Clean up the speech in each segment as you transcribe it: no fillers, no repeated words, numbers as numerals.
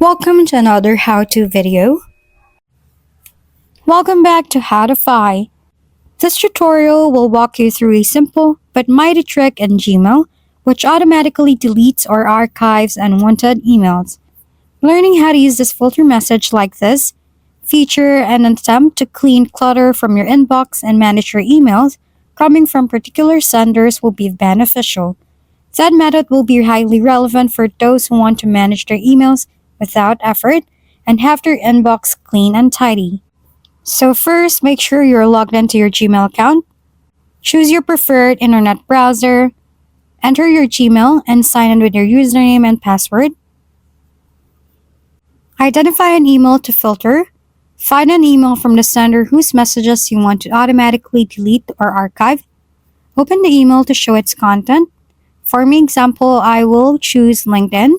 Welcome to another how-to video. Welcome back to Howtify. This tutorial will walk you through a simple but mighty trick in Gmail which automatically deletes or archives unwanted emails. Learning how to use this filter message like this feature and attempt to clean clutter from your inbox and manage your emails coming from particular senders will be beneficial. That method will be highly relevant for those who want to manage their emails without effort and have their inbox clean and tidy. So first, make sure you're logged into your Gmail account. Choose your preferred internet browser, enter your Gmail, and sign in with your username and password. Identify an email to filter. Find an email from the sender whose messages you want to automatically delete or archive. Open the email to show its content. For my example, I will choose LinkedIn.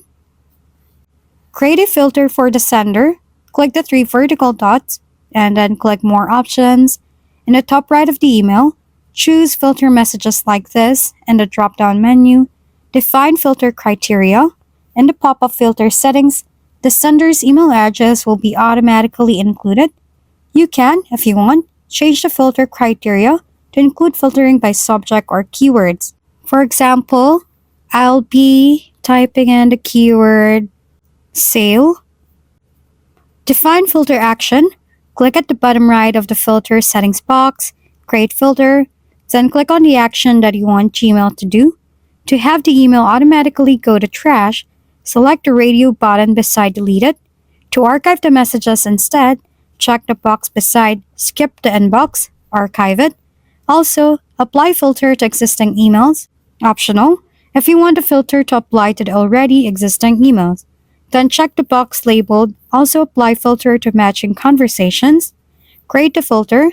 Create a filter for the sender. Click the three vertical dots and then click More Options. In the top right of the email, choose Filter Messages like this in the drop-down menu. Define filter criteria. In the pop-up filter settings, the sender's email address will be automatically included. You can, if you want, change the filter criteria to include filtering by subject or keywords. For example, I'll be typing in the keyword sale. Define filter action. Click at the bottom right of the filter settings box, create filter, then click on the action that you want Gmail to do. To have the email automatically go to trash, select the radio button beside deleted. To archive the messages instead, check the box beside skip the inbox, archive it. Also, apply filter to existing emails, optional, if you want the filter to apply to the already existing emails. Then check the box labeled Also Apply Filter to Matching Conversations. Create the filter.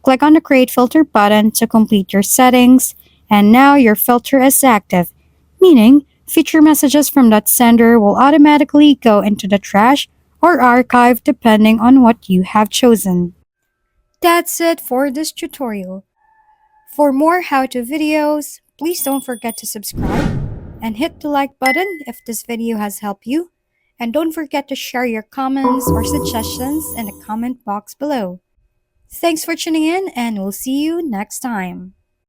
Click on the Create Filter button to complete your settings. And now your filter is active, meaning future messages from that sender will automatically go into the trash or archive depending on what you have chosen. That's it for this tutorial. For more how-to videos, please don't forget to subscribe and hit the like button if this video has helped you. And don't forget to share your comments or suggestions in the comment box below. Thanks for tuning in and we'll see you next time.